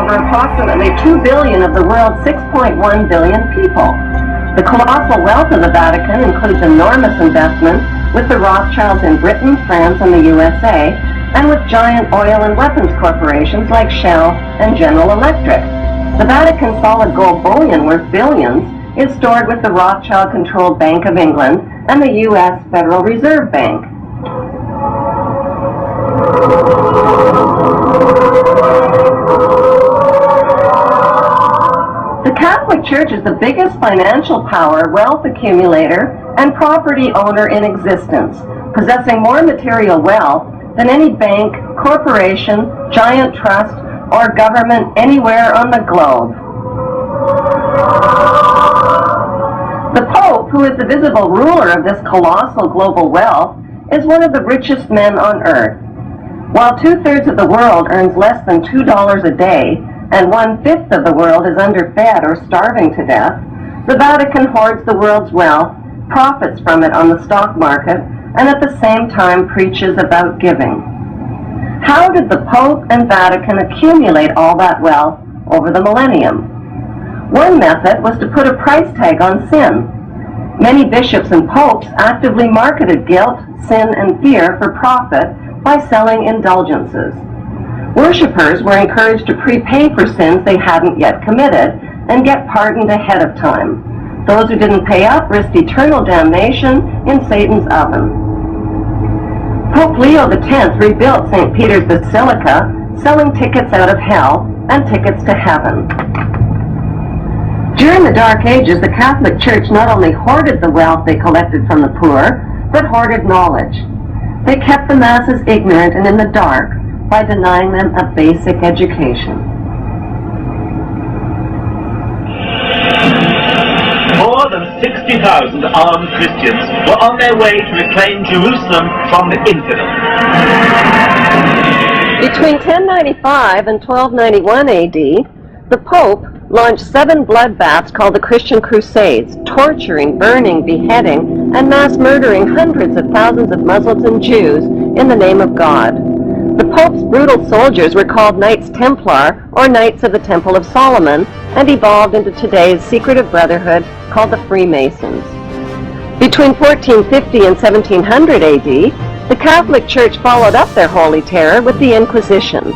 over approximately 2 billion of the world's 6.1 billion people. The colossal wealth of the Vatican includes enormous investments with the Rothschilds in Britain, France, and the USA, and with giant oil and weapons corporations like Shell and General Electric. The Vatican solid gold bullion worth billions is stored with the Rothschild-controlled Bank of England and the U.S. Federal Reserve Bank. The Catholic Church is the biggest financial power, wealth accumulator, and property owner in existence, possessing more material wealth than any bank, corporation, giant trust, or government anywhere on the globe. The Pope, who is the visible ruler of this colossal global wealth, is one of the richest men on earth. While 2/3 of the world earns less than $2 a day, and 1/5 of the world is underfed or starving to death, the Vatican hoards the world's wealth, profits from it on the stock market, and at the same time preaches about giving. How did the Pope and Vatican accumulate all that wealth over the millennium? One method was to put a price tag on sin. Many bishops and popes actively marketed guilt, sin, and fear for profit by selling indulgences. Worshippers were encouraged to prepay for sins they hadn't yet committed and get pardoned ahead of time. Those who didn't pay up risked eternal damnation in Satan's oven. Pope Leo X rebuilt St. Peter's Basilica, selling tickets out of hell and tickets to heaven. During the Dark Ages, the Catholic Church not only hoarded the wealth they collected from the poor, but hoarded knowledge. They kept the masses ignorant and in the dark by denying them a basic education. More than 60,000 armed Christians were on their way to reclaim Jerusalem from the infidels. Between 1095 and 1291 AD, the Pope launched 7 bloodbaths called the Christian Crusades, torturing, burning, beheading, and mass murdering hundreds of thousands of Muslims and Jews in the name of God. The Pope's brutal soldiers were called Knights Templar, or Knights of the Temple of Solomon, and evolved into today's secretive brotherhood called the Freemasons. Between 1450 and 1700 AD, the Catholic Church followed up their holy terror with the Inquisition.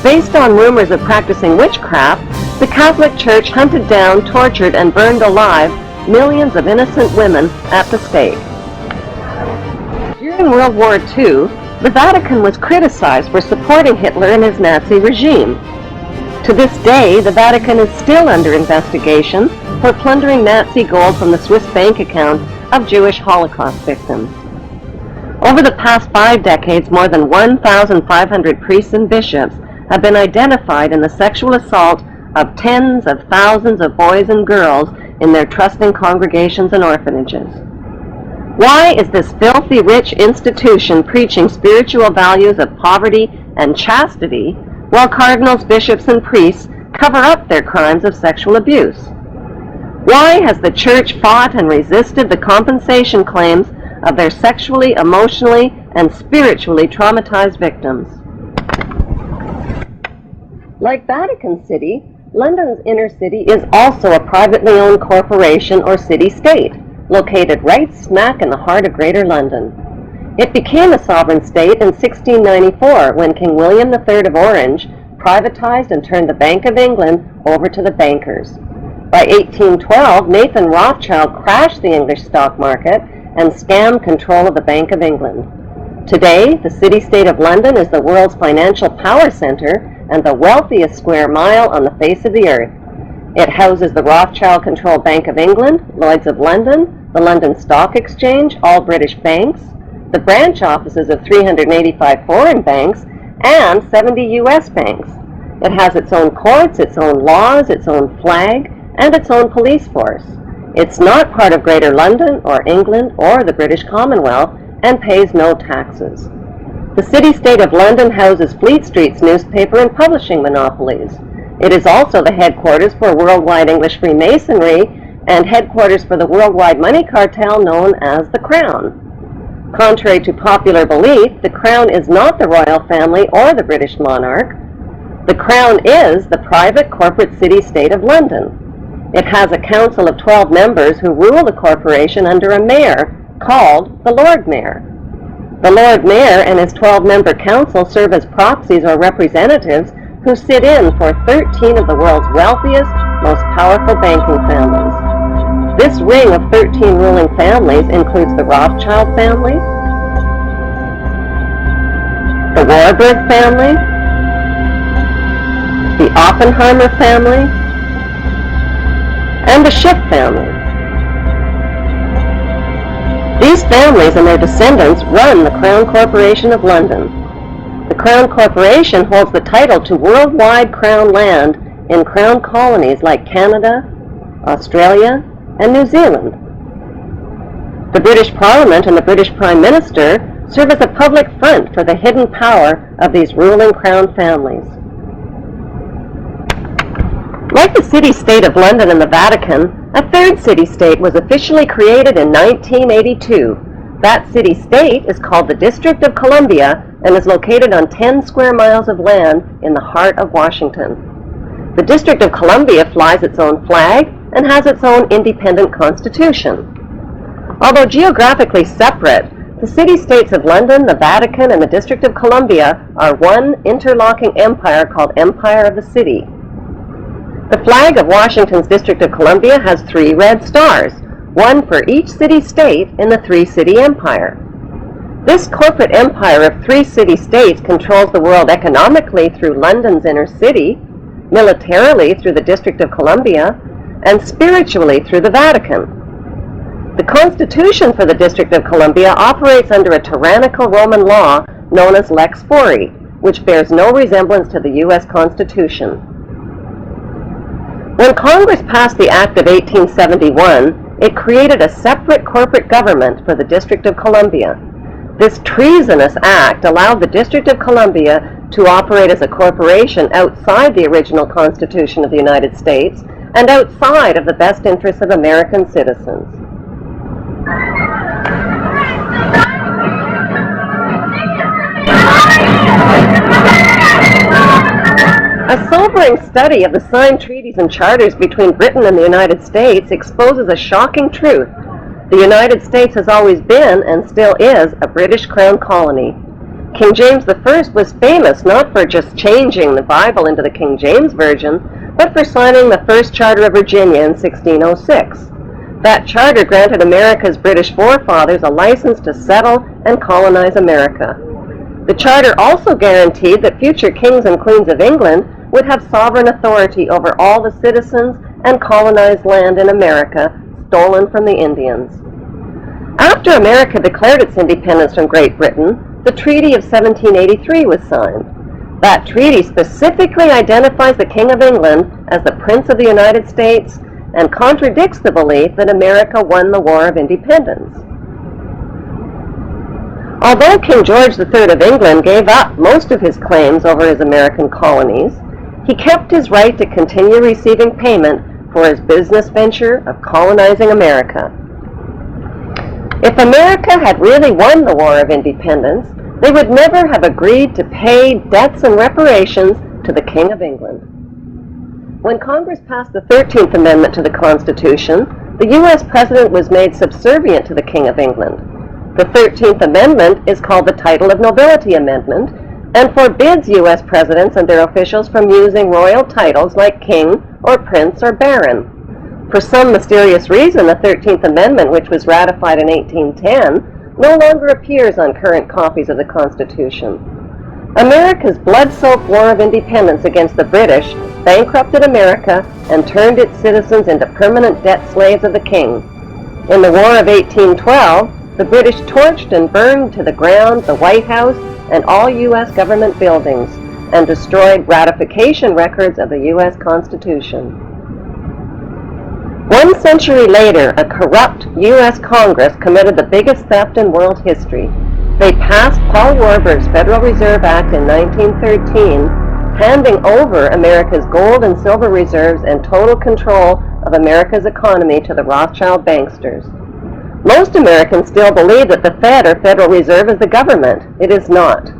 Based on rumors of practicing witchcraft, the Catholic Church hunted down, tortured, and burned alive millions of innocent women at the stake. During World War II, the Vatican was criticized for supporting Hitler and his Nazi regime. To this day, the Vatican is still under investigation for plundering Nazi gold from the Swiss bank account of Jewish Holocaust victims. Over the past 5 decades, more than 1,500 priests and bishops have been identified in the sexual assault of tens of thousands of boys and girls in their trusting congregations and orphanages. Why is this filthy rich institution preaching spiritual values of poverty and chastity while cardinals, bishops, and priests cover up their crimes of sexual abuse? Why has the Church fought and resisted the compensation claims of their sexually, emotionally, and spiritually traumatized victims? Like Vatican City, London's inner city is also a privately owned corporation or city-state, located right smack in the heart of Greater London. It became a sovereign state in 1694 when King William III of Orange privatized and turned the Bank of England over to the bankers. By 1812, Nathan Rothschild crashed the English stock market and scammed control of the Bank of England. Today, the city-state of London is the world's financial power center and the wealthiest square mile on the face of the earth. It houses the Rothschild-controlled Bank of England, Lloyd's of London, the London Stock Exchange, all British banks, the branch offices of 385 foreign banks, and 70 U.S. banks. It has its own courts, its own laws, its own flag, and its own police force. It's not part of Greater London or England or the British Commonwealth and pays no taxes. The city-state of London houses Fleet Street's newspaper and publishing monopolies. It is also the headquarters for worldwide English Freemasonry and headquarters for the worldwide money cartel known as the Crown. Contrary to popular belief, the Crown is not the royal family or the British monarch. The Crown is the private corporate city-state of London. It has a council of 12 members who rule the corporation under a mayor called the Lord Mayor. The Lord Mayor and his 12-member council serve as proxies or representatives who sit in for 13 of the world's wealthiest, most powerful banking families. This ring of 13 ruling families includes the Rothschild family, the Warburg family, the Oppenheimer family, and the Schiff family. These families and their descendants run the Crown Corporation of London. The Crown Corporation holds the title to worldwide Crown land in Crown colonies like Canada, Australia, and New Zealand. The British Parliament and the British Prime Minister serve as a public front for the hidden power of these ruling Crown families. Like the city-state of London and the Vatican, a third city-state was officially created in 1982. That city-state is called the District of Columbia and is located on 10 square miles of land in the heart of Washington. The District of Columbia flies its own flag and has its own independent constitution. Although geographically separate, the city-states of London, the Vatican, and the District of Columbia are one interlocking empire called Empire of the City. The flag of Washington's District of Columbia has 3 red stars, one for each city-state in the 3-city empire. This corporate empire of 3 city-states controls the world economically through London's inner city, militarily through the District of Columbia, and spiritually through the Vatican. The Constitution for the District of Columbia operates under a tyrannical Roman law known as Lex Fori, which bears no resemblance to the U.S. Constitution. When Congress passed the Act of 1871, it created a separate corporate government for the District of Columbia. This treasonous act allowed the District of Columbia to operate as a corporation outside the original Constitution of the United States and outside of the best interests of American citizens. A sobering study of the signed treaties and charters between Britain and the United States exposes a shocking truth. The United States has always been, and still is, a British Crown colony. King James I was famous not for just changing the Bible into the King James Version, but for signing the First Charter of Virginia in 1606. That charter granted America's British forefathers a license to settle and colonize America. The charter also guaranteed that future kings and queens of England would have sovereign authority over all the citizens and colonized land in America stolen from the Indians. After America declared its independence from Great Britain, the Treaty of 1783 was signed. That treaty specifically identifies the King of England as the Prince of the United States and contradicts the belief that America won the War of Independence. Although King George III of England gave up most of his claims over his American colonies, he kept his right to continue receiving payment for his business venture of colonizing America. If America had really won the War of Independence, they would never have agreed to pay debts and reparations to the King of England. When Congress passed the 13th Amendment to the Constitution, the U.S. President was made subservient to the King of England. The 13th Amendment is called the Title of Nobility Amendment and forbids U.S. presidents and their officials from using royal titles like king or prince or baron. For some mysterious reason, the 13th Amendment, which was ratified in 1810, no longer appears on current copies of the Constitution. America's blood-soaked War of Independence against the British bankrupted America and turned its citizens into permanent debt slaves of the king. In the War of 1812, the British torched and burned to the ground the White House and all U.S. government buildings and destroyed ratification records of the U.S. Constitution. 1 century later, a corrupt U.S. Congress committed the biggest theft in world history. They passed Paul Warburg's Federal Reserve Act in 1913, handing over America's gold and silver reserves and total control of America's economy to the Rothschild banksters. Most Americans still believe that the Fed or Federal Reserve is the government. It is not.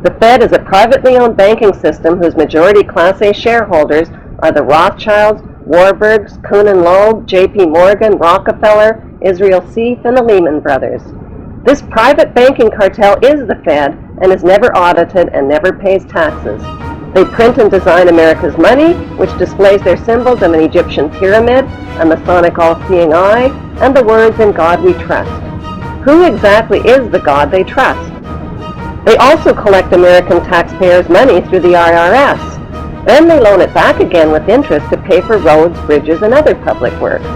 The Fed is a privately owned banking system whose majority Class A shareholders are the Rothschilds, Warburgs, Kuhn & Loeb, J.P. Morgan, Rockefeller, Israel Seif, and the Lehman Brothers. This private banking cartel is the Fed and is never audited and never pays taxes. They print and design America's money, which displays their symbols of an Egyptian pyramid, a Masonic all-seeing eye, and the words, "In God we trust." Who exactly is the God they trust? They also collect American taxpayers' money through the IRS. Then they loan it back again with interest to pay for roads, bridges, and other public works.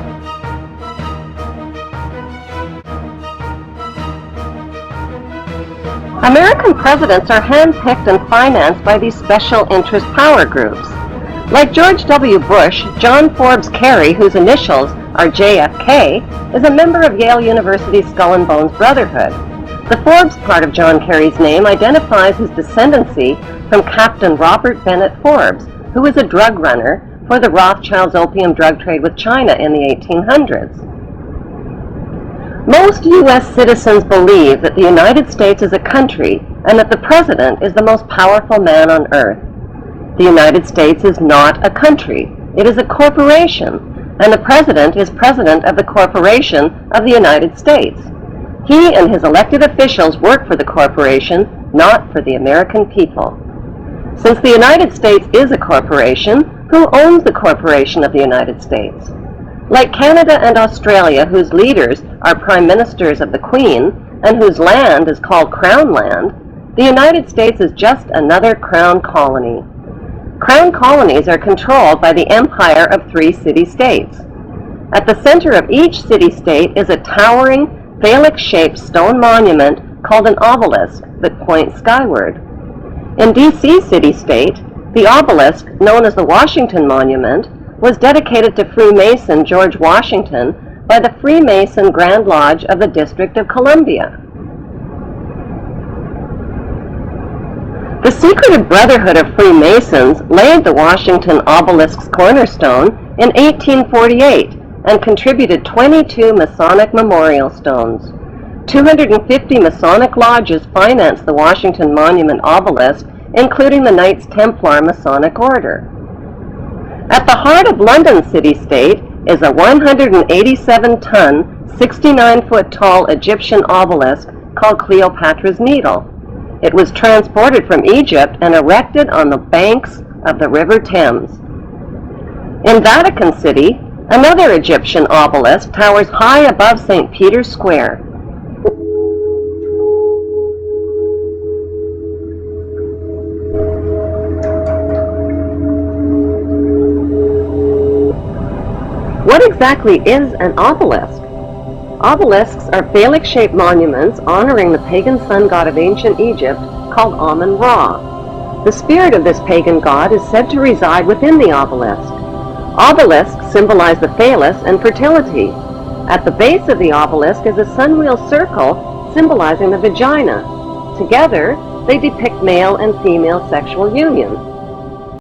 American presidents are handpicked and financed by these special interest power groups. Like George W. Bush, John Forbes Kerry, whose initials are JFK, is a member of Yale University's Skull and Bones Brotherhood. The Forbes part of John Kerry's name identifies his descendancy from Captain Robert Bennett Forbes, who was a drug runner for the Rothschilds' opium drug trade with China in the 1800s. Most U.S. citizens believe that the United States is a country and that the President is the most powerful man on earth. The United States is not a country. It is a corporation, and the President is President of the Corporation of the United States. He and his elected officials work for the corporation, not for the American people. Since the United States is a corporation, who owns the corporation of the United States? Like Canada and Australia, whose leaders are prime ministers of the Queen, and whose land is called Crown Land, the United States is just another crown colony. Crown colonies are controlled by the empire of 3 city-states. At the center of each city-state is a towering, phallic-shaped stone monument called an obelisk that points skyward. In D.C. city-state, the obelisk, known as the Washington Monument, was dedicated to Freemason George Washington by the Freemason Grand Lodge of the District of Columbia. The secretive Brotherhood of Freemasons laid the Washington obelisk's cornerstone in 1848 and contributed 22 Masonic memorial stones. 250 Masonic lodges financed the Washington Monument obelisk, including the Knights Templar Masonic Order. At the heart of London city-state is a 187-ton, 69-foot-tall Egyptian obelisk called Cleopatra's Needle. It was transported from Egypt and erected on the banks of the River Thames. In Vatican City, another Egyptian obelisk towers high above St. Peter's Square. What exactly is an obelisk? Obelisks are phallic-shaped monuments honoring the pagan sun god of ancient Egypt called Amun-Ra. The spirit of this pagan god is said to reside within the obelisk. Obelisks symbolize the phallus and fertility. At the base of the obelisk is a sunwheel circle symbolizing the vagina. Together, they depict male and female sexual union.